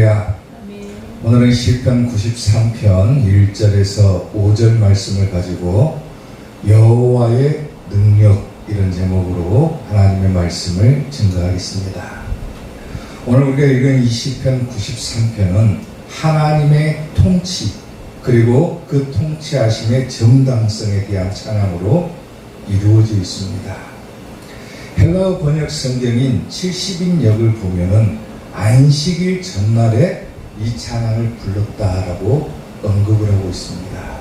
할렐루야. 오늘은 시편 93편 1절에서 5절 말씀을 가지고 여호와의 능력 이런 제목으로 하나님의 말씀을 증거하겠습니다. 오늘 우리가 읽은 이 시편 93편은 하나님의 통치 그리고 그 통치하심의 정당성에 대한 찬양으로 이루어져 있습니다. 헬라어 번역 성경인 70인역을 보면은 안식일 전날에 이 찬양을 불렀다라고 언급을 하고 있습니다.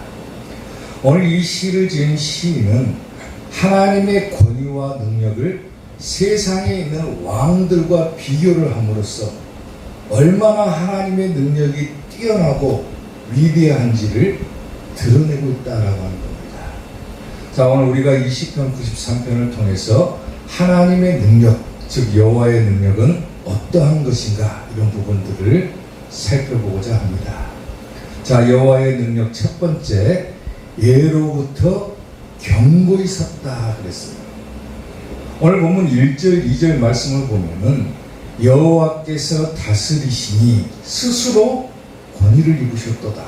오늘 이 시를 지은 시인은 하나님의 권위와 능력을 세상에 있는 왕들과 비교를 함으로써 얼마나 하나님의 능력이 뛰어나고 위대한지를 드러내고 있다라고 하는 겁니다. 자, 오늘 우리가 이 시편 93편을 통해서 하나님의 능력, 즉 여호와의 능력은 어떠한 것인가 이런 부분들을 살펴보고자 합니다. 자, 여호와의 능력 첫 번째, 예로부터 견고히 섰다 그랬어요. 오늘 본문 1절 2절 말씀을 보면은 여호와께서 다스리시니 스스로 권위를 입으셨도다.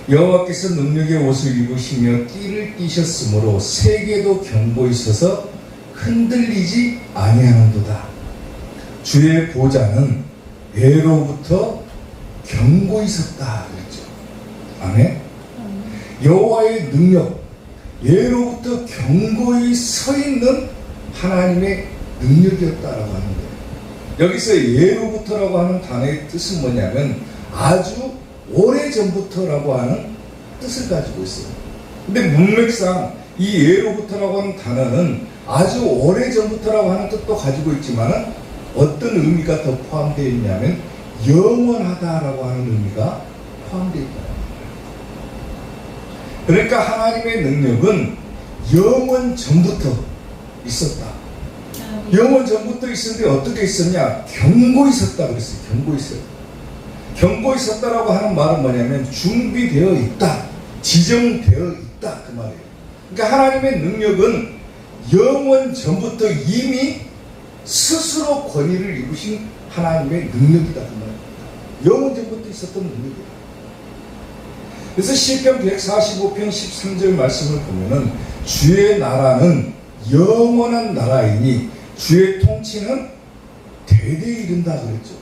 여호와께서 능력의 옷을 입으시며 띠를 띠셨으므로 세계도 견고히 서서 흔들리지 아니하는도다. 주의 보좌는 예로부터 견고히 섰다 그랬죠. 아멘. 여호와의 능력, 예로부터 견고히 서 있는 하나님의 능력이었다라고 하는데, 여기서 예로부터라고 하는 단어의 뜻은 뭐냐면 아주 오래전부터라고 하는 뜻을 가지고 있어요. 근데 문맥상 이 예로부터라고 하는 단어는 아주 오래전부터라고 하는 뜻도 가지고 있지만 어떤 의미가 더 포함되어 있냐면 영원하다라고 하는 의미가 포함되어 있다. 그러니까 하나님의 능력은 영원 전부터 있었다. 영원 전부터 있었는데 어떻게 있었냐? 견고히 섰다 그랬어요. 견고히 섰다. 견고히 섰다라고 하는 말은 뭐냐면 준비되어 있다, 지정되어 있다 그 말이에요. 그러니까 하나님의 능력은 영원 전부터 이미 스스로 권위를 입으신 하나님의 능력이다 그 말입니다. 영원 전부터 있었던 능력이다. 그래서 시편 145편 13절 말씀을 보면은 주의 나라는 영원한 나라이니 주의 통치는 대대에 이른다 그랬죠.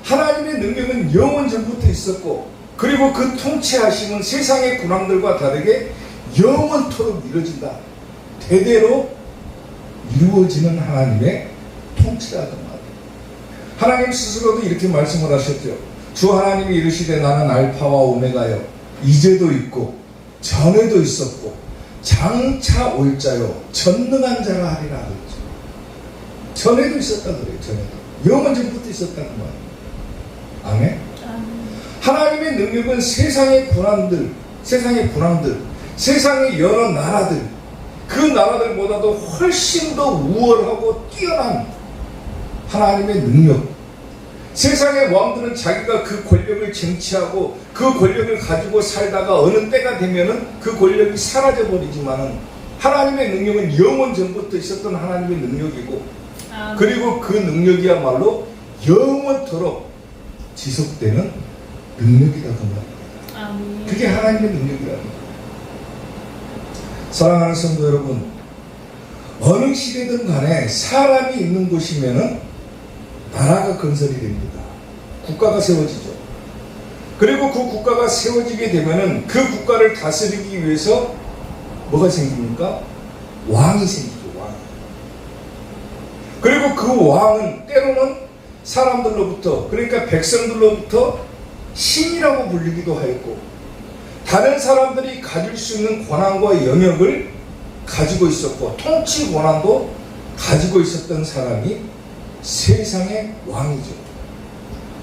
하나님의 능력은 영원 전부터 있었고, 그리고 그 통치하심은 세상의 군왕들과 다르게 영원토록 이루어진다. 대대로 이루어지는 하나님의 통치라는 말이에요. 하나님 스스로도 이렇게 말씀을 하셨죠. 주 하나님이 이르시되 나는 알파와 오메가요, 이제도 있고 전에도 있었고 장차 올 자요 전능한 자라 하리라 그랬죠. 전에도 있었다 그래요. 전에도 영원 전부터 있었다는 말이에요. 아멘. 하나님의 능력은 세상의 군왕들, 세상의 여러 나라들, 그 나라들보다도 훨씬 더 우월하고 뛰어난 하나님의 능력. 세상의 왕들은 자기가 그 권력을 쟁취하고 그 권력을 가지고 살다가 어느 때가 되면은 그 권력이 사라져 버리지만은 하나님의 능력은 영원 전부터 있었던 하나님의 능력이고, 그리고 그 능력이야말로 영원토록 지속되는 능력이다 그 말입니다. 그게 하나님의 능력이라는 거예요. 사랑하는 성도 여러분, 어느 시대든 간에 사람이 있는 곳이면은 나라가 건설이 됩니다. 국가가 세워지죠. 그리고 그 국가가 세워지게 되면은 그 국가를 다스리기 위해서 뭐가 생깁니까? 왕이 생기죠. 왕. 그리고 그 왕은 때로는 사람들로부터, 그러니까 백성들로부터 신이라고 불리기도 하였고, 다른 사람들이 가질 수 있는 권한과 영역을 가지고 있었고 통치 권한도 가지고 있었던 사람이 세상의 왕이죠.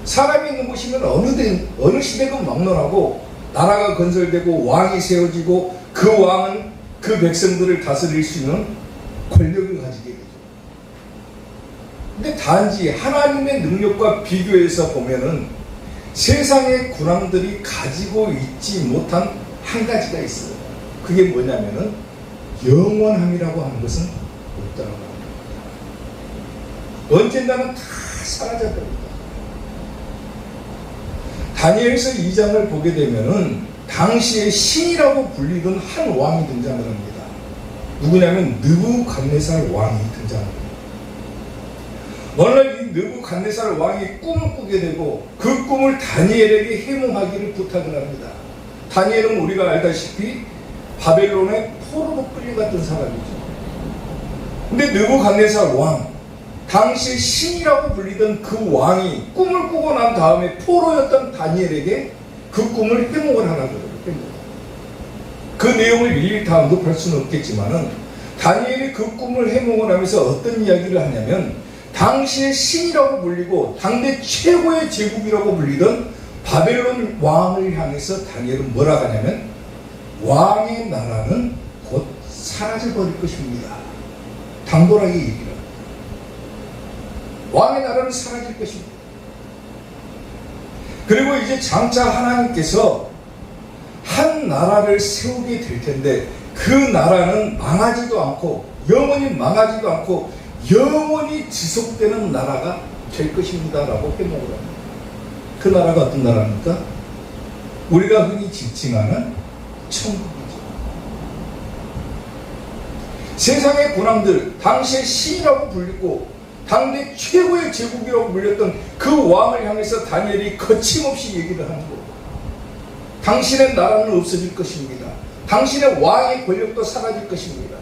사람이 있는 곳이면 어느 시대든 막론하고 나라가 건설되고 왕이 세워지고 그 왕은 그 백성들을 다스릴 수 있는 권력을 가지게 되죠. 근데 단지 하나님의 능력과 비교해서 보면은 세상의 군왕들이 가지고 있지 못한 한 가지가 있어요. 그게 뭐냐면은 영원함이라고 하는 것은 없다라고 합니다. 언젠가는 다 사라져버립니다. 다니엘서 2장을 보게 되면은 당시에 신이라고 불리던 한 왕이 등장을 합니다. 누구냐면 느부갓네살 왕이 등장합니다. 어느 날 이 느부갓네살 왕이 꿈을 꾸게 되고 그 꿈을 다니엘에게 해몽하기를 부탁을 합니다. 다니엘은 우리가 알다시피 바벨론의 포로로 끌려갔던 사람이죠. 근데 느부갓네살 왕, 당시 신이라고 불리던 그 왕이 꿈을 꾸고 난 다음에 포로였던 다니엘에게 그 꿈을 해몽을 하라고 그래요. 그 내용을 일일이 다 언급할 수는 없겠지만은 다니엘이 그 꿈을 해몽을 하면서 어떤 이야기를 하냐면 당시의 신이라고 불리고 당대 최고의 제국이라고 불리던 바벨론 왕을 향해서 다니엘은 뭐라 하냐면 왕의 나라는 곧 사라져버릴 것입니다. 당돌하게 얘기를 합니다. 왕의 나라는 사라질 것입니다. 그리고 이제 장차 하나님께서 한 나라를 세우게 될 텐데 그 나라는 망하지도 않고 영원히 망하지도 않고 영원히 지속되는 나라가 될 것입니다 라고 해몽을 합니다. 그 나라가 어떤 나라입니까? 우리가 흔히 지칭하는 천국이죠. 세상의 군왕들, 당시의 신이라고 불리고 당대 최고의 제국이라고 불렸던 그 왕을 향해서 다니엘이 거침없이 얘기를 하는 거예요. 당신의 나라는 없어질 것입니다. 당신의 왕의 권력도 사라질 것입니다.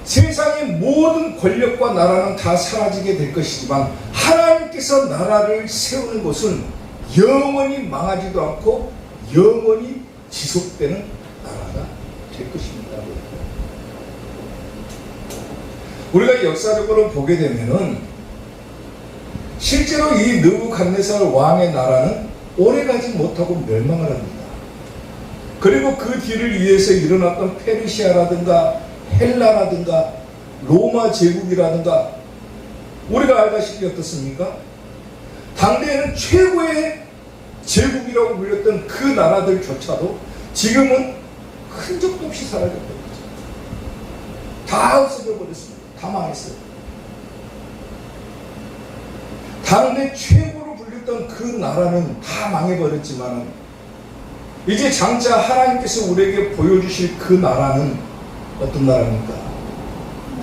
세상의 모든 권력과 나라는 다 사라지게 될 것이지만 하나님께서 나라를 세우는 것은 영원히 망하지도 않고 영원히 지속되는 나라가 될 것입니다. 우리가 역사적으로 보게 되면은 실제로 이 느부갓네살 왕의 나라는 오래가지 못하고 멸망을 합니다. 그리고 그 뒤를 위해서 일어났던 페르시아라든가 헬라라든가 로마 제국이라든가 우리가 알다시피 어떻습니까? 당대에는 최고의 제국이라고 불렸던 그 나라들조차도 지금은 흔적도 없이 사라졌던 거죠. 다 없어져 버렸습니다. 다 망했어요. 당대 최고로 불렸던 그 나라는 다 망해버렸지만 이제 장차 하나님께서 우리에게 보여주실 그 나라는 어떤 나라입니까?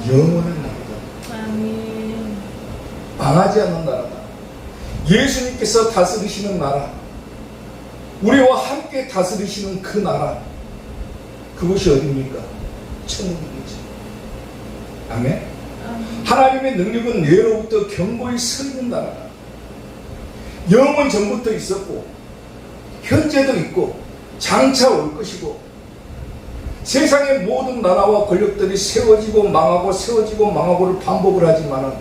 영원한 나라다. 아멘. 망하지 않는 나라다. 예수님께서 다스리시는 나라, 우리와 함께 다스리시는 그 나라, 그것이 어디입니까? 천국이죠. 아멘. 하나님의 능력은 예로부터 견고히 서 있는 나라다. 영원 전부터 있었고 현재도 있고 장차 올 것이고 세상의 모든 나라와 권력들이 세워지고 망하고 세워지고 망하고를 반복을 하지만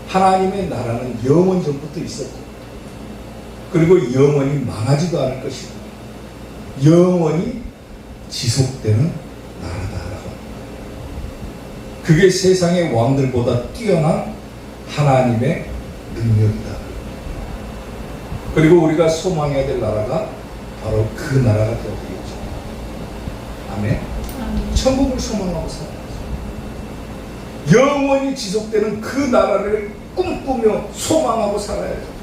하나님의 나라는 영원 전부터 있었고 그리고 영원히 망하지도 않을 것이고 영원히 지속되는 나라다라고 합니다. 그게 세상의 왕들보다 뛰어난 하나님의 능력이다. 그리고 우리가 소망해야 될 나라가 바로 그 나라가 되어지겠죠. 아멘. 천국을 소망하고 살아야죠. 영원히 지속되는 그 나라를 꿈꾸며 소망하고 살아야죠.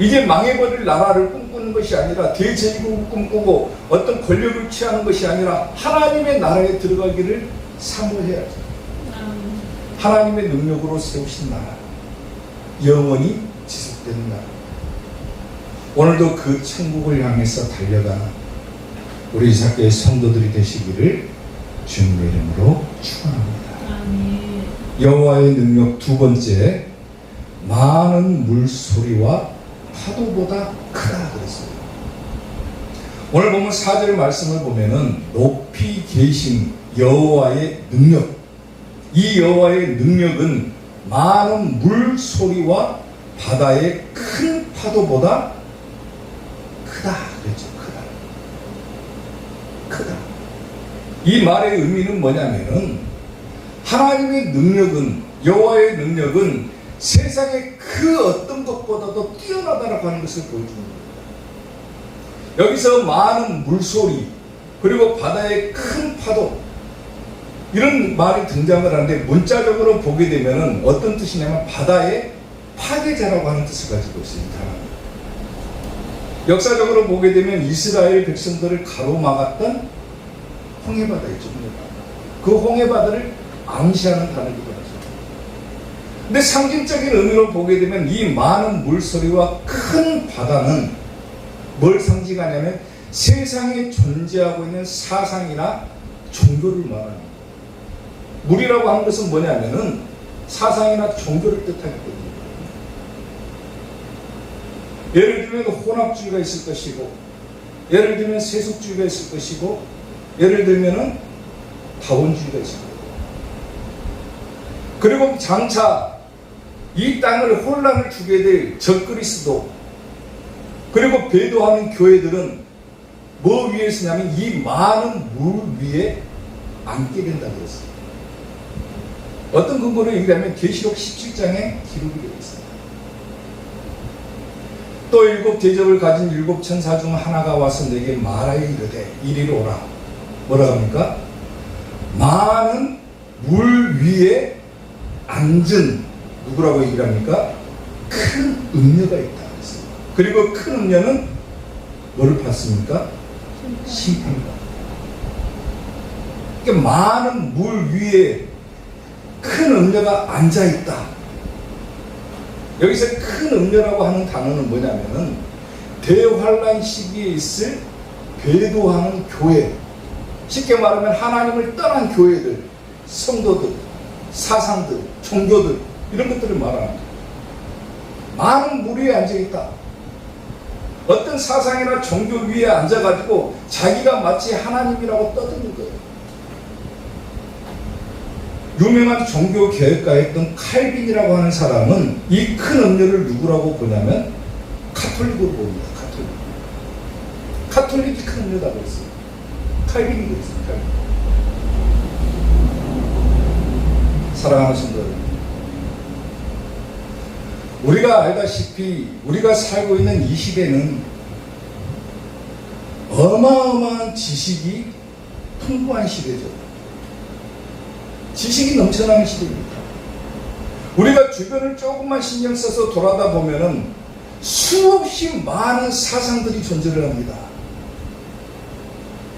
이제 망해버릴 나라를 꿈꾸는 것이 아니라 대제국을 꿈꾸고 어떤 권력을 취하는 것이 아니라 하나님의 나라에 들어가기를 사모해야죠. 하나님의 능력으로 세우신 나라, 영원히 지속되는 나라. 오늘도 그 천국을 향해서 달려가는 우리 이삭교회 성도들이 되시기를 주님의 이름으로 축원합니다. 여호와의 능력 두 번째, 많은 물소리와 파도보다 크다 그랬어요. 오늘 보면 4절 말씀을 보면은 높이 계신 여호와의 능력, 이 여호와의 능력은 많은 물소리와 바다의 큰 파도보다 크다 그랬죠. 크다. 이 말의 의미는 뭐냐면은 하나님의 능력은, 여호와의 능력은 세상의 그 어떤 것보다도 뛰어나다라고 하는 것을 보여주는 거예요. 여기서 많은 물소리 그리고 바다의 큰 파도 이런 말이 등장을 하는데 문자적으로 보게 되면은 어떤 뜻이냐면 바다의 파괴자라고 하는 뜻을 가지고 있습니다. 역사적으로 보게 되면 이스라엘 백성들을 가로막았던 홍해바다 있죠. 그 홍해바다를 암시하는 단어이기도 하죠. 근데 상징적인 의미로 보게 되면 이 많은 물소리와 큰 바다는 뭘 상징하냐면 세상에 존재하고 있는 사상이나 종교를 말합니다. 물이라고 하는 것은 뭐냐면은 사상이나 종교를 뜻하기 때문입니다. 예를 들면 혼합주의가 있을 것이고, 예를 들면 세속주의가 있을 것이고, 예를 들면은 다원주의가 있을 거예요. 그리고 장차 이 땅을 혼란을 주게 될 적그리스도, 그리고 배도하는 교회들은 뭐 위에 서냐면 이 많은 물 위에 앉게 된다고 했어요. 어떤 근거로 얘기하면 계시록 17장에 기록이 되어 있습니다. 또 일곱 대접을 가진 일곱 천사 중 하나가 와서 내게 말하여 이르되 이리로 오라. 뭐라 합니까? 많은 물 위에 앉은 누구라고 얘기를 합니까? 큰 음녀가 있다. 그리고 큰 음녀는 뭐를 봤습니까? 심판이다. 그러니까 많은 물 위에 큰 음녀가 앉아있다. 여기서 큰 음녀라고 하는 단어는 뭐냐면은 대환란 시기에 있을 배도하는 교회, 쉽게 말하면 하나님을 떠난 교회들, 성도들, 사상들, 종교들, 이런 것들을 말합니다. 많은 물 위에 앉아있다. 어떤 사상이나 종교 위에 앉아가지고 자기가 마치 하나님이라고 떠드는 거예요. 유명한 종교 개혁가였던 칼빈이라고 하는 사람은 이 큰 음료를 누구라고 보냐면 카톨릭으로 봅니다. 카톨릭이 큰 음료다고 했어요. 칼빈이 그랬어요. 칼빈. 사랑하는 성도 여러분, 우리가 알다시피 우리가 살고 있는 이 시대는 어마어마한 지식이 풍부한 시대죠. 지식이 넘쳐나는 시대입니다. 우리가 주변을 조금만 신경 써서 돌아다 보면은 수없이 많은 사상들이 존재를 합니다.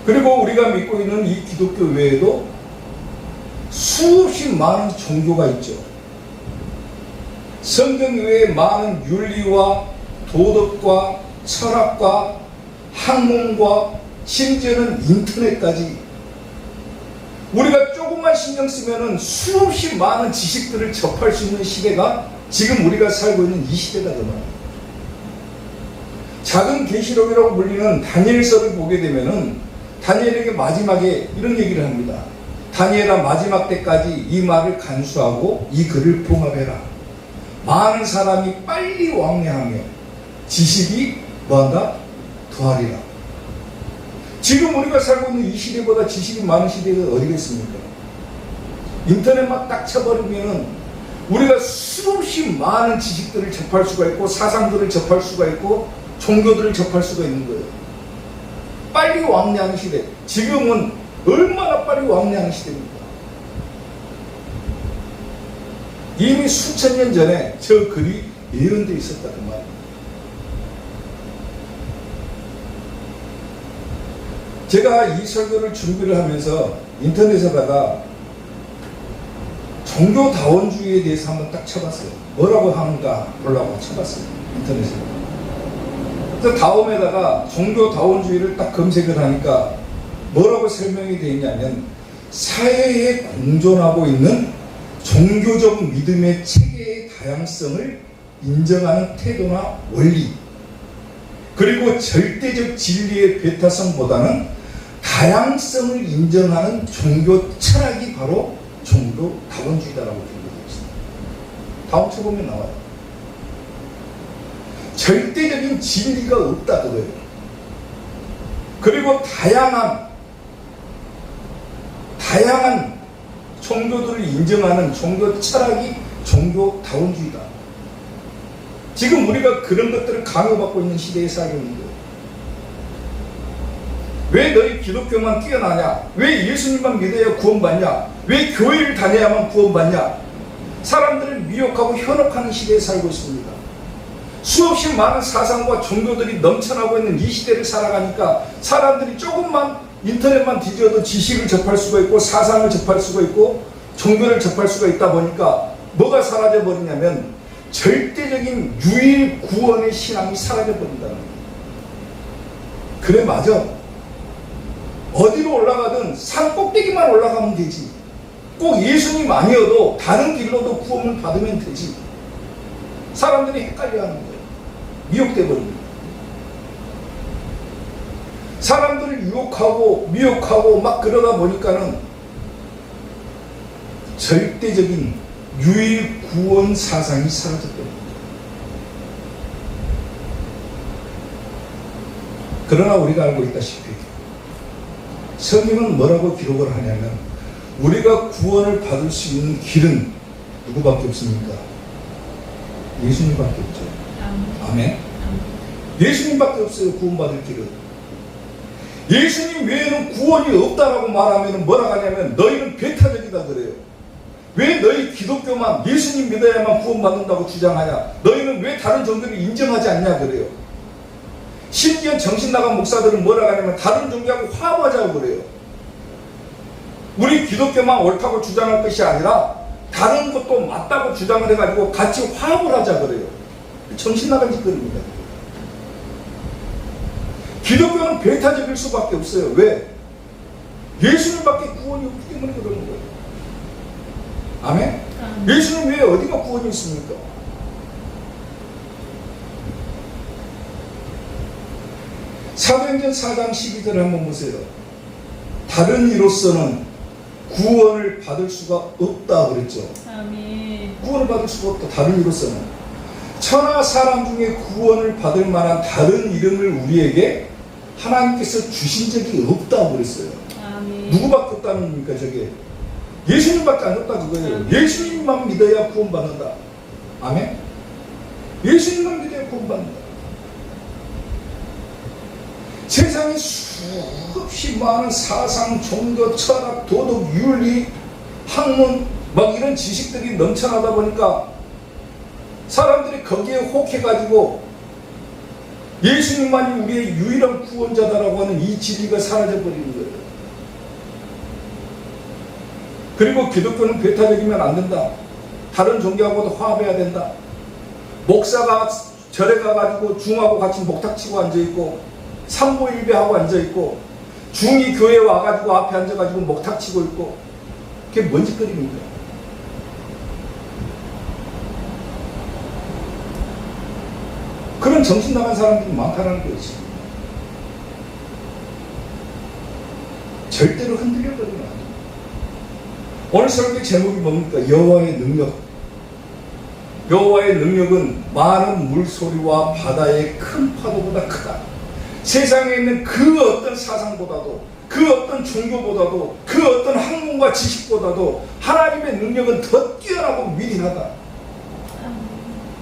그리고 우리가 믿고 있는 이 기독교 외에도 수없이 많은 종교가 있죠. 성경 외에 많은 윤리와 도덕과 철학과 학문과 심지어는 인터넷까지 우리가 조금만 신경 쓰면은 수없이 많은 지식들을 접할 수 있는 시대가 지금 우리가 살고 있는 이 시대다 그 말이에요. 작은 계시록이라고 불리는 다니엘서를 보게 되면은 다니엘에게 마지막에 이런 얘기를 합니다. 다니엘아, 마지막 때까지 이 말을 간수하고 이 글을 봉합해라. 많은 사람이 빨리 왕래하며 지식이 뭐한다? 더하리라. 지금 우리가 살고 있는 이 시대보다 지식이 많은 시대가 어디가 있습니까? 인터넷만 딱 쳐버리면은 우리가 수없이 많은 지식들을 접할 수가 있고 사상들을 접할 수가 있고 종교들을 접할 수가 있는 거예요. 빨리 왕래하는 시대. 지금은 얼마나 빨리 왕래하는 시대입니까? 이미 수천 년 전에 저 글이 예언되어 있었다 그 말입니다. 제가 이 설교를 준비를 하면서 인터넷에다가 종교다원주의에 대해서 한번 딱 쳐봤어요. 뭐라고 하는가 보려고 쳐봤어요. 인터넷에. 그래서 다음에다가 종교다원주의를 딱 검색을 하니까 뭐라고 설명이 되어 있냐면 사회에 공존하고 있는 종교적 믿음의 체계의 다양성을 인정하는 태도나 원리, 그리고 절대적 진리의 배타성보다는 다양성을 인정하는 종교 철학이 바로 종교다원주의다라고 기록되어 있습니다. 다음 쳐 보면 나와요. 절대적인 진리가 없다 그거예요. 그리고 다양한 종교들을 인정하는 종교 철학이 종교다원주의다. 지금 우리가 그런 것들을 강요받고 있는 시대에 살고 있는 거예요. 왜 너희 기독교만 뛰어나냐? 왜 예수님만 믿어야 구원받냐? 왜 교회를 다녀야만 구원받냐? 사람들을 미혹하고 현혹하는 시대에 살고 있습니다. 수없이 많은 사상과 종교들이 넘쳐나고 있는 이 시대를 살아가니까 사람들이 조금만 인터넷만 뒤져도 지식을 접할 수가 있고 사상을 접할 수가 있고 종교를 접할 수가 있다 보니까 뭐가 사라져 버리냐면 절대적인 유일 구원의 신앙이 사라져 버린다는 거예요. 그래, 맞아. 어디로 올라가든 산 꼭대기만 올라가면 되지. 꼭 예수님 아니어도 다른 길로도 구원을 받으면 되지. 사람들이 헷갈려하는 거예요. 미혹돼 버립니다. 사람들을 유혹하고 미혹하고 막 그러다 보니까는 절대적인 유일 구원 사상이 사라졌거든요. 그러나 우리가 알고 있다시피 성경은 뭐라고 기록을 하냐면 우리가 구원을 받을 수 있는 길은 누구밖에 없습니까? 예수님밖에 없죠. 아멘. 예수님밖에 없어요. 구원받을 길은. 예수님 외에는 구원이 없다라고 말하면 뭐라고 하냐면 너희는 배타적이다 그래요. 왜 너희 기독교만 예수님 믿어야만 구원받는다고 주장하냐? 너희는 왜 다른 종교를 인정하지 않냐 그래요. 심지어 정신나간 목사들은 뭐라고 하냐면 다른 종교하고 화합하자고 그래요. 우리 기독교만 옳다고 주장할 것이 아니라 다른 것도 맞다고 주장을 해가지고 같이 화합을 하자 그래요. 정신나간 짓거리입니다. 기독교는 배타적일 수밖에 없어요. 왜? 예수님밖에 구원이 없기 때문에 그러는 거예요. 아멘? 예수님 외에 어디가 구원이 있습니까? 사도행전 4장 12절을 한번 보세요. 다른 이로서는 구원을 받을 수가 없다 그랬죠. 아멘. 구원을 받을 수가 없다. 다른 이로서는. 천하 사람 중에 구원을 받을 만한 다른 이름을 우리에게 하나님께서 주신 적이 없다고 그랬어요. 아멘. 누구밖에 없다는 겁니까 저게? 예수님밖에 안 없다 그거예요. 아멘. 예수님만 믿어야 구원받는다. 아멘. 예수님만 믿어야 구원받는다. 세상에 수없이 많은 사상, 종교, 철학, 도덕, 윤리, 학문 막 이런 지식들이 넘쳐나다 보니까 사람들이 거기에 혹해가지고 예수님만이 우리의 유일한 구원자다라고 하는 이 진리가 사라져버리는 거예요. 그리고 기독교는 배타적이면 안 된다. 다른 종교하고도 화합해야 된다. 목사가 절에 가가지고 중하고 같이 목탁치고 앉아있고 삼보일배하고 앉아있고 중이 교회에 와가지고 앞에 앉아가지고 목탁치고 있고 그게 뭔 짓거리입니까? 그런 정신 나간 사람들이 많다는 거지. 절대로 흔들려버리면 안 돼요. 오늘 설교 제목이 뭡니까? 여호와의 능력. 여호와의 능력은 많은 물소리와 바다의 큰 파도보다 크다. 세상에 있는 그 어떤 사상보다도 그 어떤 종교보다도 그 어떤 학문과 지식보다도 하나님의 능력은 더 뛰어나고 위대하다.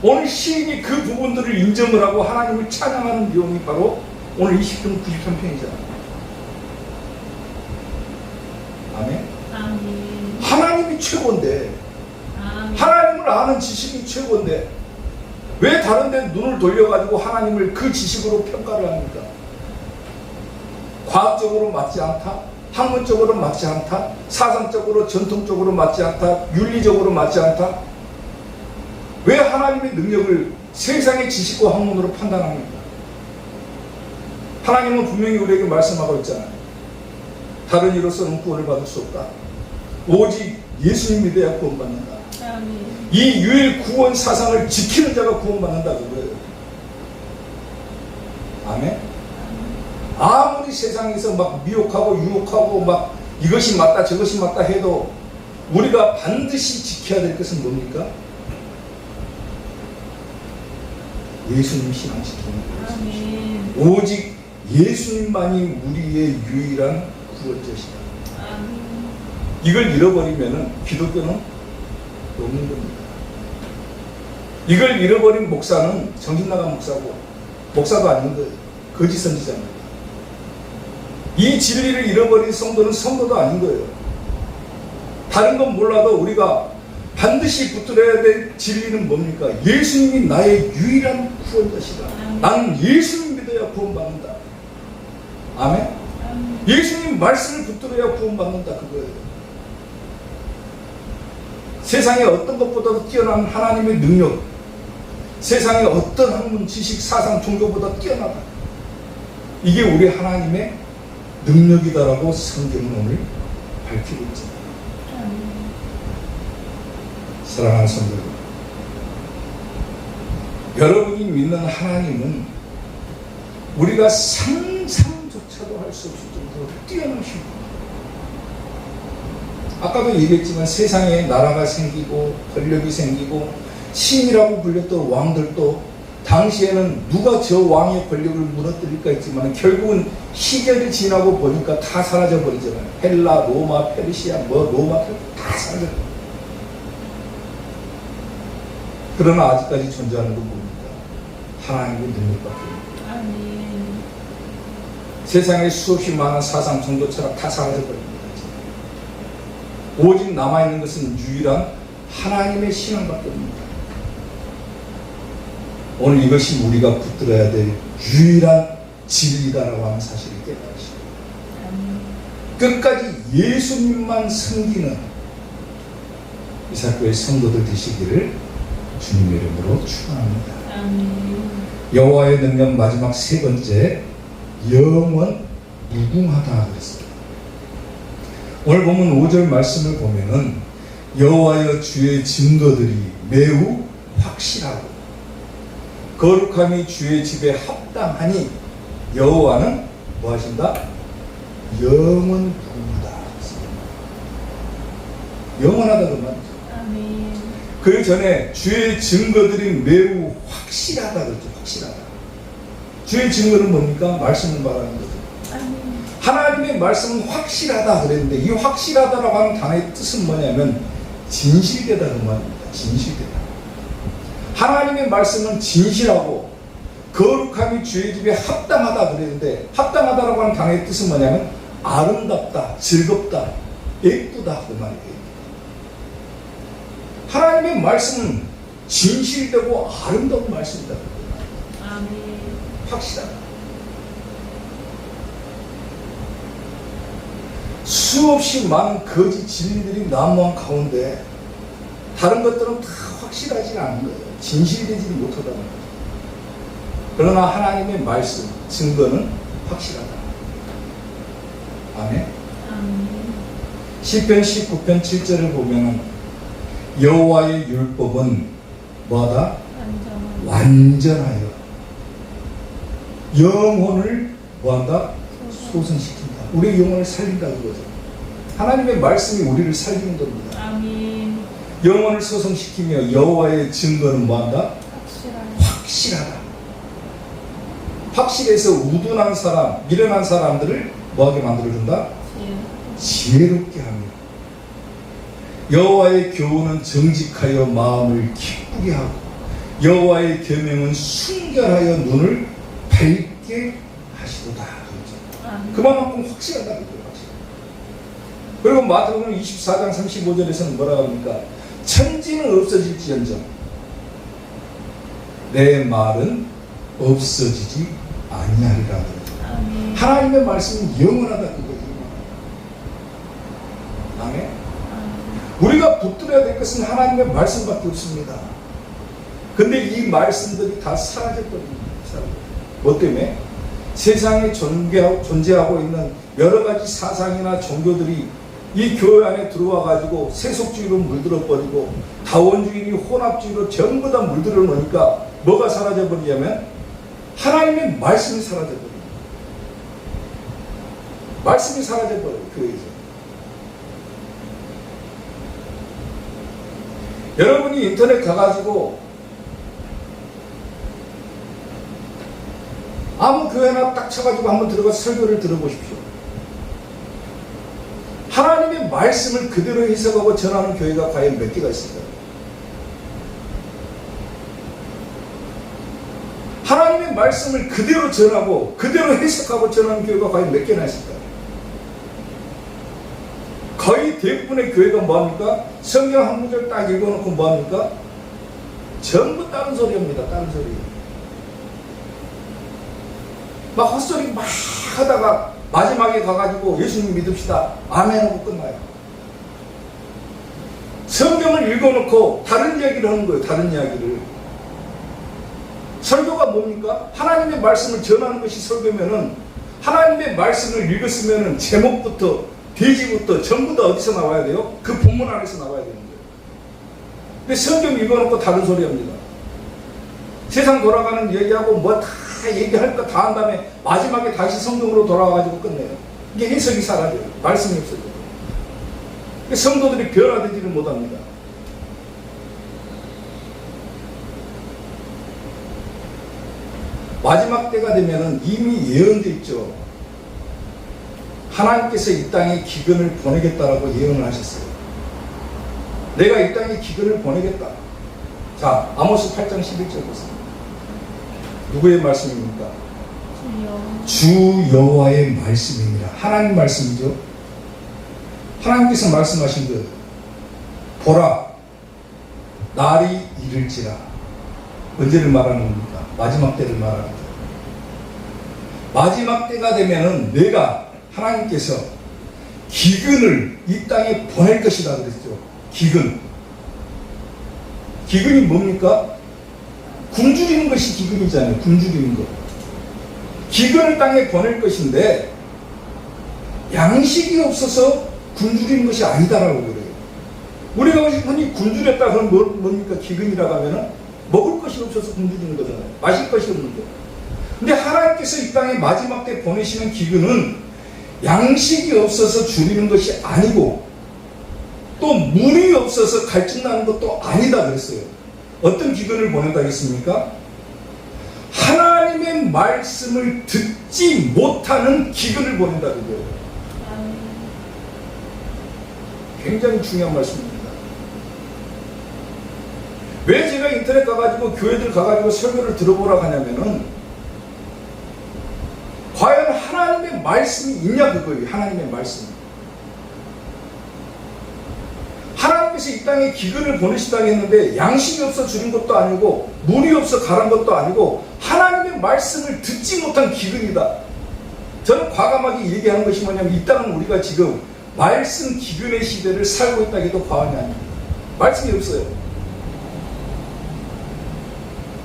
오늘 시인이 그 부분들을 인정을 하고 하나님을 찬양하는 내용이 바로 오늘 20편 93편이잖아요. 아멘? 아멘. 하나님이 최고인데 아멘. 하나님을 아는 지식이 최고인데 왜 다른 데 눈을 돌려가지고 하나님을 그 지식으로 평가를 합니까? 과학적으로 맞지 않다? 학문적으로 맞지 않다? 사상적으로 전통적으로 맞지 않다? 윤리적으로 맞지 않다? 왜 하나님의 능력을 세상의 지식과 학문으로 판단합니까? 하나님은 분명히 우리에게 말씀하고 있잖아요. 다른 이로서는 구원을 받을 수 없다. 오직 예수님 믿어야 구원받는다. 이 유일 구원 사상을 지키는 자가 구원받는다 그거예요. 아멘? 아무리 세상에서 막 미혹하고 유혹하고 막 이것이 맞다 저것이 맞다 해도 우리가 반드시 지켜야 될 것은 뭡니까? 예수님 신앙 지키는 거예요. 오직 예수님만이 우리의 유일한 구원자시다. 이걸 잃어버리면 기독교는 없는 겁니다. 이걸 잃어버린 목사는 정신나간 목사고 목사도 아닌 거예요. 거짓 선지자입니다. 이 진리를 잃어버린 성도는 성도도 아닌 거예요. 다른 건 몰라도 우리가 반드시 붙들어야 될 진리는 뭡니까? 예수님이 나의 유일한 구원자시다. 나는 예수님 믿어야 구원받는다. 아멘? 예수님 말씀을 붙들어야 구원받는다. 그거예요. 세상에 어떤 것보다도 뛰어난 하나님의 능력, 세상에 어떤 학문, 지식, 사상, 종교보다 뛰어나다. 이게 우리 하나님의 능력이다라고 성경은 오늘 밝히고 있습니다. 사랑하는 성도 여러분, 여러분이 믿는 하나님은 우리가 상상조차도 할 수 없을 정도로 뛰어나십니다. 아까도 얘기했지만 세상에 나라가 생기고 권력이 생기고 신이라고 불렸던 왕들도 당시에는 누가 저 왕의 권력을 무너뜨릴까 했지만 결국은 시절이 지나고 보니까 다 사라져 버리잖아요. 헬라, 로마, 페르시아, 로마 다 사라져 버려요. 그러나 아직까지 존재하는 건 뭡니까? 하나님의 능력밖에 없습니다. 세상에 수없이 많은 사상, 종교, 철학 다 사라져 버립니다. 오직 남아있는 것은 유일한 하나님의 신앙밖에 없습니다. 오늘 이것이 우리가 붙들어야 될 유일한 진리다라고 하는 사실을 깨달으시고 끝까지 예수님만 섬기는 이사교회 성도들 되시기를 주님의 이름으로 축원합니다. 여호와의 능력 마지막 세 번째, 영원 무궁하다 그랬어요. 오늘 보면 5절 말씀을 보면은 여호와여 주의 증거들이 매우 확실하고 거룩함이 주의 집에 합당하니 여호와는 뭐 하신다? 영원 무궁하다. 영원하다 그 말이죠. 그 전에 주의 증거들이 매우 확실하다 그랬죠. 확실하다. 주의 증거는 뭡니까? 말씀을 말하는 거죠. 하나님의 말씀은 확실하다 그랬는데 이 확실하다라고 하는 단어의 뜻은 뭐냐면 진실되다 그 말입니다. 진실되다. 하나님의 말씀은 진실하고 거룩함이 주의 집에 합당하다 그랬는데 합당하다라고 하는 단어의 뜻은 뭐냐면 아름답다, 즐겁다, 예쁘다 그 말이에요. 하나님의 말씀은 진실되고 아름다운 말씀이다. 아멘. 확실하다. 수없이 많은 거짓 진리들이 난무한 가운데 다른 것들은 다 확실하지 않은 거예요. 진실되지 못하다는 거예요. 그러나 하나님의 말씀, 증거는 확실하다. 아멘. 시편 19편 7절을 보면 여호와의 율법은 뭐하다? 완전하여 영혼을 뭐한다? 소생시킨다. 우리의 영혼을 살린다 그거죠. 하나님의 말씀이 우리를 살리는 겁니다. 아멘. 영혼을 소생시키며 여호와의 증거는 뭐한다? 확실하다. 확실해서 우둔한 사람, 미련한 사람들을 뭐하게 만들어준다? 지혜롭게 합니다. 여호와의 교훈은 정직하여 마음을 기쁘게 하고 여호와의 계명은 순결하여 눈을 밝게 하시도다. 그만큼 확실하다. 그리고 마태복음 24장 35절에서는 뭐라고 합니까? 천지는 없어질지언정 내 말은 없어지지 아니하리라. 하나님의 말씀은 영원하다 그거예요. 아멘. 우리가 붙들어야 될 것은 하나님의 말씀밖에 없습니다. 근데 이 말씀들이 다 사라져버립니다. 뭐 때문에? 세상에 존재하고 있는 여러 가지 사상이나 종교들이 이 교회 안에 들어와 가지고 세속주의로 물들어 버리고 다원주의, 혼합주의로 전부 다 물들어 놓으니까 뭐가 사라져 버리냐면 하나님의 말씀이 사라져 버립니다. 말씀이 사라져 버려요. 교회에서. 여러분이 인터넷 가가지고 아무 교회나 딱 쳐가지고 한번 들어가서 설교를 들어보십시오. 하나님의 말씀을 그대로 해석하고 전하는 교회가 과연 몇 개가 있을까요? 하나님의 말씀을 그대로 전하고 그대로 해석하고 전하는 교회가 과연 몇 개나 있을까요? 거의 대부분의 교회가 뭐합니까? 성경 한 구절 딱 읽어놓고 뭐합니까? 전부 다른 소리입니다. 다른 소리. 막 헛소리 막 하다가 마지막에 가가지고 예수님 믿읍시다. 아멘 하고 끝나요. 성경을 읽어놓고 다른 이야기를 하는 거예요. 다른 이야기를. 설교가 뭡니까? 하나님의 말씀을 전하는 것이 설교면은 하나님의 말씀을 읽었으면은 제목부터 돼지부터 전부 다 어디서 나와야 돼요? 그 본문 안에서 나와야 되는 거예요. 근데 성경 읽어놓고 다른 소리 합니다. 세상 돌아가는 얘기하고 뭐 다 얘기할 거 다 한 다음에 마지막에 다시 성경으로 돌아와가지고 끝내요. 이게 해석이 사라져요. 말씀이 없어져요. 성도들이 변화되지를 못합니다. 마지막 때가 되면은 이미 예언되어 있죠. 하나님께서 이 땅에 기근을 보내겠다라고 예언을 하셨어요. 내가 이 땅에 기근을 보내겠다. 자, 아모스 8장 11절 보세요. 누구의 말씀입니까? 주 여호와의 말씀입니다. 하나님 말씀이죠. 하나님께서 말씀하신 것, 보라, 날이 이를지라. 언제를 말하는 겁니까? 마지막 때를 말하는 거예요. 마지막 때가 되면은 내가 하나님께서 기근을 이 땅에 보낼 것이다 그랬죠. 기근. 기근이 뭡니까? 굶주리는 것이 기근이잖아요. 굶주리는 것. 기근을 땅에 보낼 것인데 양식이 없어서 굶주리는 것이 아니다라고 그래요. 우리가 흔히 굶주렸다 그러면 뭡니까? 기근이라고 하면은 먹을 것이 없어서 굶주리는 거잖아요. 마실 것이 없는 거. 근데 하나님께서 이 땅에 마지막 때 보내시는 기근은 양식이 없어서 줄이는 것이 아니고 또 물이 없어서 갈증나는 것도 아니다 그랬어요. 어떤 기근을 보낸다 했습니까? 하나님의 말씀을 듣지 못하는 기근을 보낸다 그거예요. 굉장히 중요한 말씀입니다. 왜 제가 인터넷 가가지고 교회들 가가지고 설교를 들어보라고 하냐면은 과연 하나님의 말씀이 있냐 그거예요. 하나님의 말씀. 하나님께서 이 땅에 기근을 보내시다고 했는데 양식이 없어 줄인 것도 아니고 물이 없어 가란 것도 아니고 하나님의 말씀을 듣지 못한 기근이다. 저는 과감하게 얘기하는 것이 뭐냐면 이 땅은 우리가 지금 말씀 기근의 시대를 살고 있다 해도 과언이 아닙니다. 말씀이 없어요.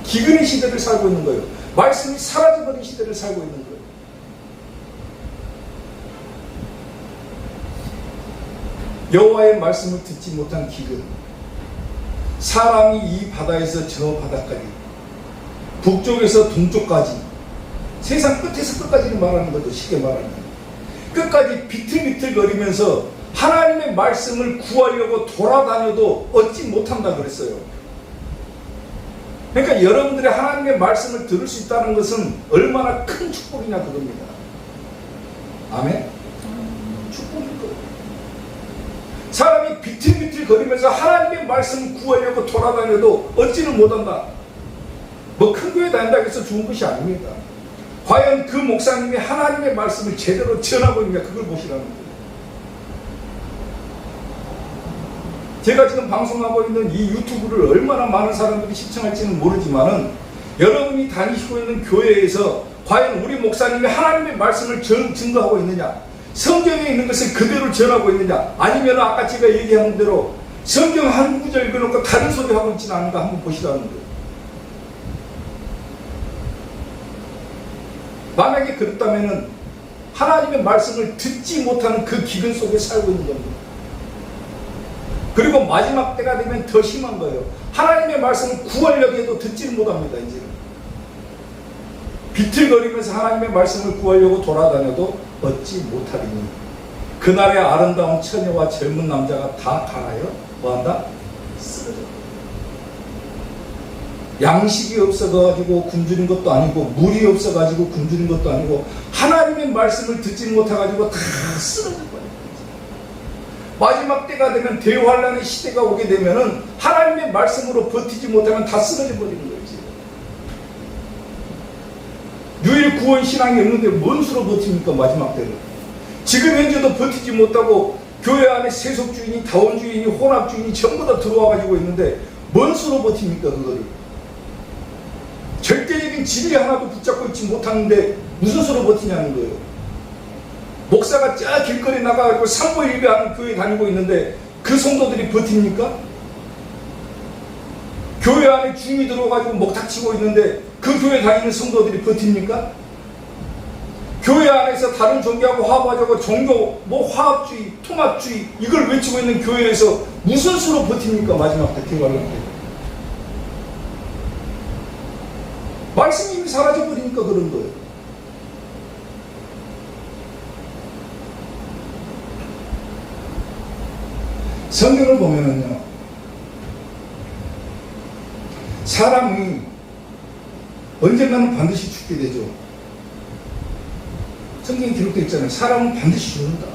기근의 시대를 살고 있는 거예요. 말씀이 사라져버린 시대를 살고 있는 거예요. 여호와의 말씀을 듣지 못한 기근. 사람이 이 바다에서 저 바다까지, 북쪽에서 동쪽까지, 세상 끝에서 끝까지는 말하는 거죠. 쉽게 말하면 끝까지 비틀비틀거리면서 하나님의 말씀을 구하려고 돌아다녀도 얻지 못한다 그랬어요. 그러니까 여러분들이 하나님의 말씀을 들을 수 있다는 것은 얼마나 큰 축복이냐 그겁니다. 아멘? 축복일 거예요. 사람이 비틀비틀 거리면서 하나님의 말씀을 구하려고 돌아다녀도 얻지는 못한다. 뭐 큰 교회 다닌다고 해서 좋은 것이 아닙니다. 과연 그 목사님이 하나님의 말씀을 제대로 전하고 있느냐 그걸 보시라는 거예요. 제가 지금 방송하고 있는 이 유튜브를 얼마나 많은 사람들이 시청할지는 모르지만은 여러분이 다니시고 있는 교회에서 과연 우리 목사님이 하나님의 말씀을 증거하고 있느냐, 성경에 있는 것을 그대로 전하고 있느냐, 아니면 아까 제가 얘기한 대로 성경 한 구절 읽어놓고 다른 소리 하고 있지는 않은가 한번 보시라는 거예요. 만약에 그렇다면은 하나님의 말씀을 듣지 못하는 그 기근 속에 살고 있는 겁니다. 그리고 마지막 때가 되면 더 심한 거예요. 하나님의 말씀을 구하려고 해도 듣지는 못합니다. 이제는 비틀거리면서 하나님의 말씀을 구하려고 돌아다녀도 얻지 못하리니 그날의 아름다운 처녀와 젊은 남자가 다 가나요? 뭐한다? 쓰러져. 양식이 없어가지고 굶주린 것도 아니고 물이 없어가지고 굶주린 것도 아니고 하나님의 말씀을 듣지 못해가지고 다 쓰러져 버려요. 마지막 때가 되면 대환란의 시대가 오게 되면은 하나님의 말씀으로 버티지 못하면 다 쓰러져 버리는 거지. 유일 구원 신앙이 없는데 뭔 수로 버팁니까? 마지막 때는 지금 현재도 버티지 못하고 교회 안에 세속주의니 다원주의니 혼합주의니 전부 다 들어와 가지고 있는데 뭔 수로 버팁니까 그거를? 절대적인 진리 하나도 붙잡고 있지 못하는데 무슨 수로 버티냐는 거예요. 목사가 쫙 길거리 나가가지고 상보일배하는 교회 다니고 있는데 그 성도들이 버팁니까? 교회 안에 중이 들어가지고 목탁치고 있는데 그 교회 다니는 성도들이 버팁니까? 교회 안에서 다른 종교하고 화합하자고 종교 화합주의, 통합주의 이걸 외치고 있는 교회에서 무슨 수로 버팁니까? 마지막 때 개발할 때 말씀이 이미 사라져버리니까 그런 거예요. 성경을 보면은요, 사람이 언젠가는 반드시 죽게 되죠. 성경에 기록되어 있잖아요. 사람은 반드시 죽는다.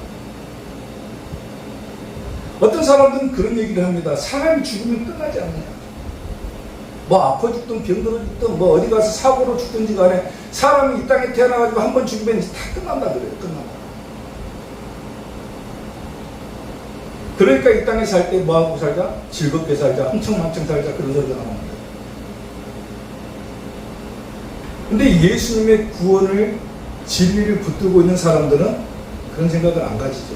어떤 사람들은 그런 얘기를 합니다. 사람이 죽으면 끝나지 않느냐. 뭐 아파 죽든 병들어 죽든 뭐 어디 가서 사고로 죽든지 간에 사람이 이 땅에 태어나가지고 한 번 죽으면 다 끝난다 그래요. 끝난다. 그러니까 이 땅에 살 때 뭐하고 살자? 즐겁게 살자, 흥청망청 살자 그런 소리가 나옵니다. 근데 예수님의 구원을 진리를 붙들고 있는 사람들은 그런 생각을 안 가지죠.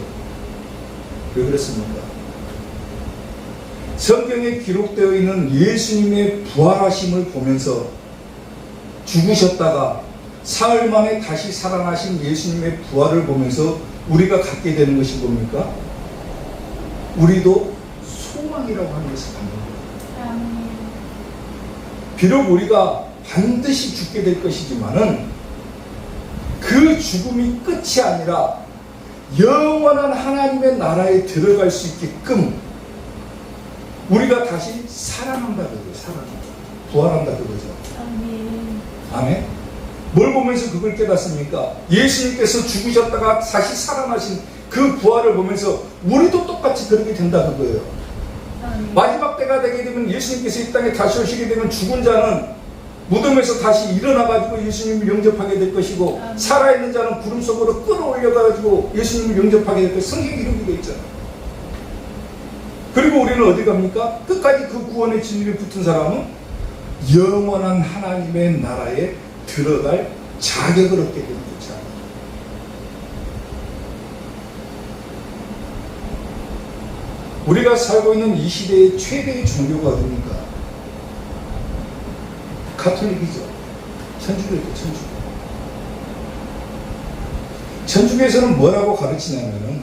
왜 그렇습니까? 성경에 기록되어 있는 예수님의 부활하심을 보면서 죽으셨다가 사흘 만에 다시 살아나신 예수님의 부활을 보면서 우리가 갖게 되는 것이 뭡니까? 우리도 소망이라고 하는 것을 갖는 거예요. 비록 우리가 반드시 죽게 될 것이지만은 그 죽음이 끝이 아니라 영원한 하나님의 나라에 들어갈 수 있게끔 우리가 다시 살아난다 그거예요. 살아난다. 부활한다 그거죠. 아멘. 뭘 보면서 그걸 깨닫습니까? 예수님께서 죽으셨다가 다시 살아나신 그 부활을 보면서 우리도 똑같이 그렇게 된다 그거예요. 마지막 때가 되게 되면 예수님께서 이 땅에 다시 오시게 되면 죽은 자는 무덤에서 다시 일어나가지고 예수님을 영접하게 될 것이고 살아있는 자는 구름 속으로 끌어올려가지고 예수님을 영접하게 될 것이 성경 기록이 되어 있잖아요. 그리고 우리는 어디 갑니까? 끝까지 그 구원의 진리를 붙은 사람은 영원한 하나님의 나라에 들어갈 자격을 얻게 되는 거죠. 우리가 살고 있는 이 시대의 최대의 종교가 어디입니까? 가톨릭이죠. 천주교죠. 천주교. 천주교에서는 뭐라고 가르치냐면은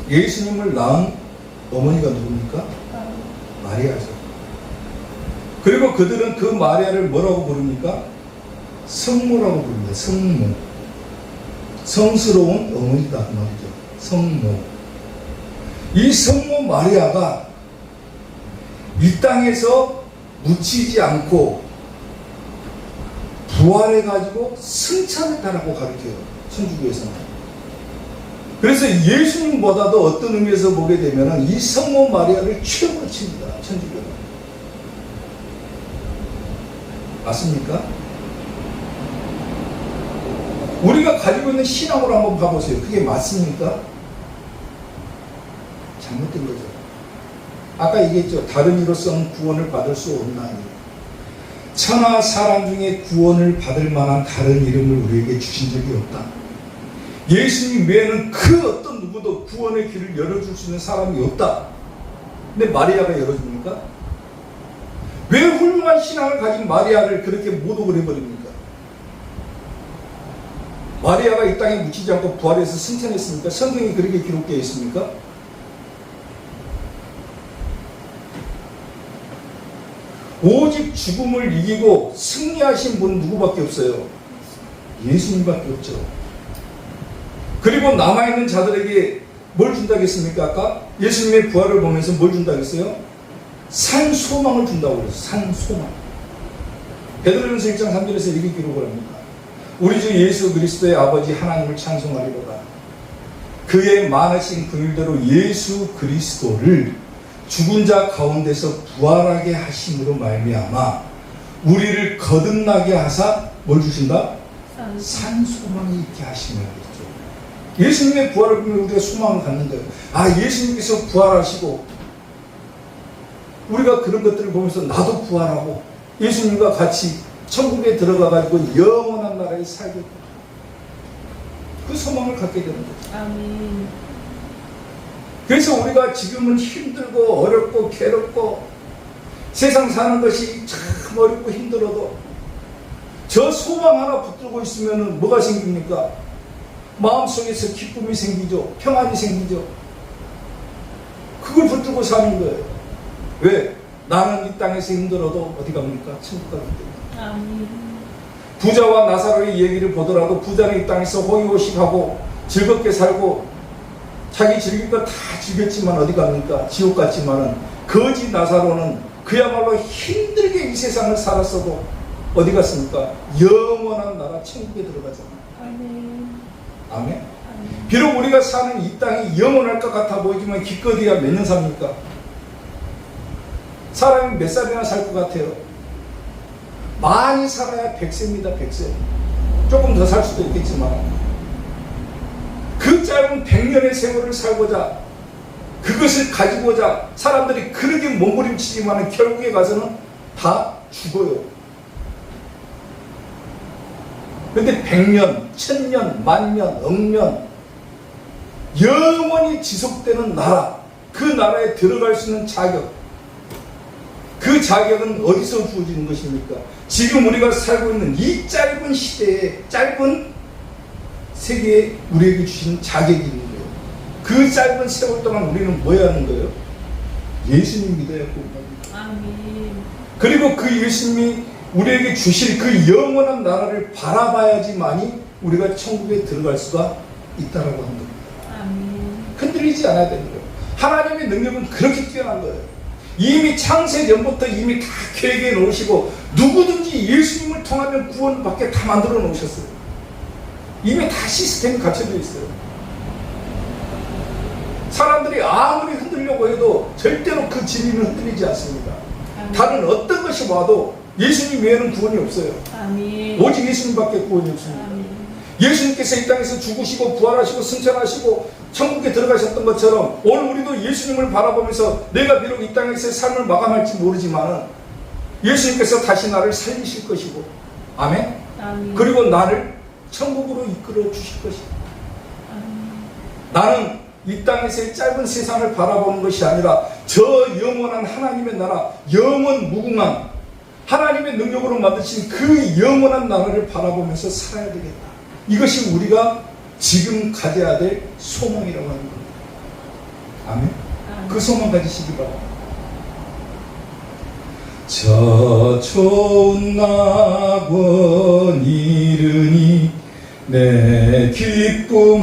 예수님을 낳은 어머니가 누굽니까? 마리아죠. 그리고 그들은 그 마리아를 뭐라고 부릅니까? 성모라고 부릅니다. 성모. 성스러운 어머니다 그 말이죠. 성모. 이 성모 마리아가 이 땅에서 묻히지 않고 부활해가지고 승천했다라고 가르쳐요. 천주교에서는. 그래서 예수님보다도 어떤 의미에서 보게 되면 이 성모 마리아를 최고로 칩니다. 천주교는. 맞습니까? 우리가 가지고 있는 신앙으로 한번 봐보세요. 그게 맞습니까? 잘못된 거죠. 아까 얘기했죠. 다른 이로서는 구원을 받을 수 없나니. 천하 사람 중에 구원을 받을 만한 다른 이름을 우리에게 주신 적이 없다. 예수님 외에는 그 어떤 누구도 구원의 길을 열어줄 수 있는 사람이 없다. 근데 마리아가 열어줍니까? 왜 훌륭한 신앙을 가진 마리아를 그렇게 모독을 해버립니까? 마리아가 이 땅에 묻히지 않고 부활해서 승천했습니까? 성경이 그렇게 기록되어 있습니까? 오직 죽음을 이기고 승리하신 분은 누구밖에 없어요? 예수님밖에 없죠. 그리고 남아있는 자들에게 뭘 준다고 했습니까? 아까 예수님의 부활을 보면서 뭘 준다고 했어요? 산 소망을 준다고 그랬어요. 산 소망. 베드로전서 1장 3절에서 이렇게 기록을 합니다. 우리 주 예수 그리스도의 아버지 하나님을 찬송하리로다. 그의 많으신 긍휼대로 예수 그리스도를 죽은 자 가운데서 부활하게 하심으로 말미암아 우리를 거듭나게 하사 뭘 주신다? 산 소망이 있게 하심을 하겠죠. 예수님의 부활을 보면 우리가 소망을 갖는 거예요. 아, 예수님께서 부활하시고 우리가 그런 것들을 보면서 나도 부활하고 예수님과 같이 천국에 들어가가지고 영원한 나라에 살겠다. 그 소망을 갖게 되는 거죠. 아멘. 그래서 우리가 지금은 힘들고 어렵고 괴롭고 세상 사는 것이 참 어렵고 힘들어도 저 소망 하나 붙들고 있으면 뭐가 생깁니까? 마음속에서 기쁨이 생기죠. 평안이 생기죠. 그걸 붙들고 사는 거예요. 왜? 나는 이 땅에서 힘들어도 어디 갑니까? 천국 가기 때문에. 아멘. 부자와 나사로의 얘기를 보더라도 부자는 이 땅에서 호의호식하고 즐겁게 살고 자기 즐길 거 다 즐겼지만 어디 갑니까? 지옥 갔지만은 거지 나사로는 그야말로 힘들게 이 세상을 살았어도 어디 갔습니까? 영원한 나라 천국에 들어가잖아요. 아멘. 아멘. 아멘. 비록 우리가 사는 이 땅이 영원할 것 같아 보이지만 기껏해야 몇 년 삽니까? 사람이 몇 살이나 살 것 같아요? 많이 살아야 100세입니다. 100세. 조금 더 살 수도 있겠지만 그 짧은 100년의 세월을 살고자 그것을 가지고자 사람들이 그렇게 몸부림치지만 결국에 가서는 다 죽어요. 근데 100년, 1000년, 만년, 억년 영원히 지속되는 나라, 그 나라에 들어갈 수 있는 자격, 그 자격은 어디서 주어지는 것입니까? 지금 우리가 살고 있는 이 짧은 시대에, 짧은 세계에 우리에게 주신 자격이 있는 거예요. 그 짧은 세월 동안 우리는 뭐 해야 하는 거예요? 예수님 믿어야 합니다. 아멘. 그리고 그 예수님이 우리에게 주실 그 영원한 나라를 바라봐야지만이 우리가 천국에 들어갈 수가 있다라고 하는 겁니다. 아멘. 흔들리지 않아야 되는 거예요. 하나님의 능력은 그렇게 뛰어난 거예요. 이미 창세 전부터 이미 다 계획해 놓으시고 누구든지 예수님을 통하면 구원받게 다 만들어 놓으셨어요. 이미 다 시스템이 갖춰져 있어요. 사람들이 아무리 흔들려고 해도 절대로 그 진리는 흔들리지 않습니다. 아멘. 다른 어떤 것이 와도 예수님 외에는 구원이 없어요. 아멘. 오직 예수님밖에 구원이 없습니다. 아멘. 예수님께서 이 땅에서 죽으시고 부활하시고 승천하시고 천국에 들어가셨던 것처럼 오늘 우리도 예수님을 바라보면서 내가 비록 이 땅에서의 삶을 마감할지 모르지만 예수님께서 다시 나를 살리실 것이고 아멘? 아멘. 그리고 나를 천국으로 이끌어 주실 것이고 아멘. 나는 이 땅에서의 짧은 세상을 바라보는 것이 아니라 저 영원한 하나님의 나라, 영원 무궁한 하나님의 능력으로 만드신 그 영원한 나라를 바라보면서 살아야 되겠다. 이것이 우리가 지금 가져야 될 소망이라고 하는 겁니다. 아멘? 그 소망 가지시기 바랍니다. 저 좋은 낙원 이르니 내 기쁨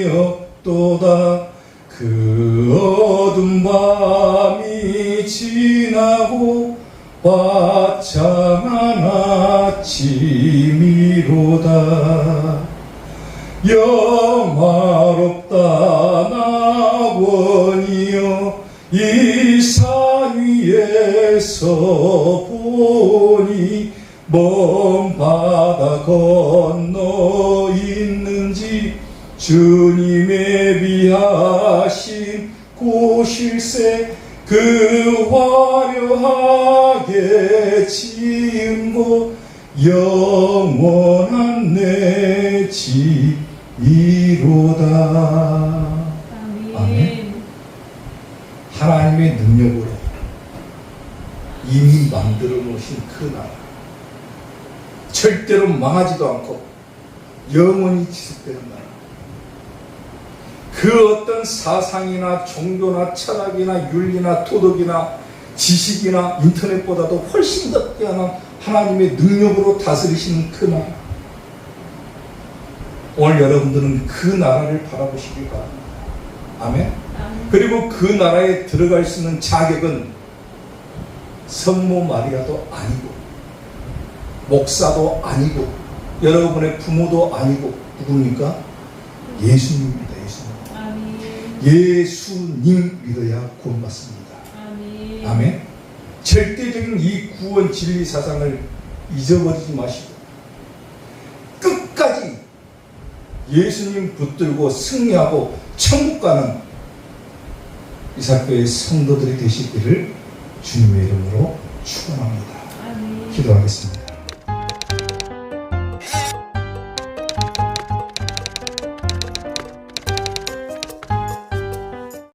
아니었도다. 그 어두운 밤이 지나고 화창한 아침이로다. 영화롭다 낙원이여 이 산 위에서 보니 먼 바다 건너 있는지 주님의 비하신 곳일세. 그 화려하게 지은 곳 영원한 내 집이로다. 아멘. 하나님의 능력으로 이미 만들어 놓으신 그 나라, 절대로 망하지도 않고 영원히 지속되는 나라. 그 어떤 사상이나 종교나 철학이나 윤리나 도덕이나 지식이나 인터넷보다도 훨씬 더 뛰어난 하나님의 능력으로 다스리시는 그 나라. 오늘 여러분들은 그 나라를 바라보시길 바랍니다. 아멘. 그리고 그 나라에 들어갈 수 있는 자격은 성모 마리아도 아니고 목사도 아니고 여러분의 부모도 아니고 누굽니까? 예수님입니다. 예수님 믿어야 구원받습니다. 아멘. 아멘. 절대적인 이 구원 진리 사상을 잊어버리지 마시고 끝까지 예수님 붙들고 승리하고 천국 가는 이사교의 성도들이 되시기를 주님의 이름으로 축원합니다. 아멘. 기도하겠습니다.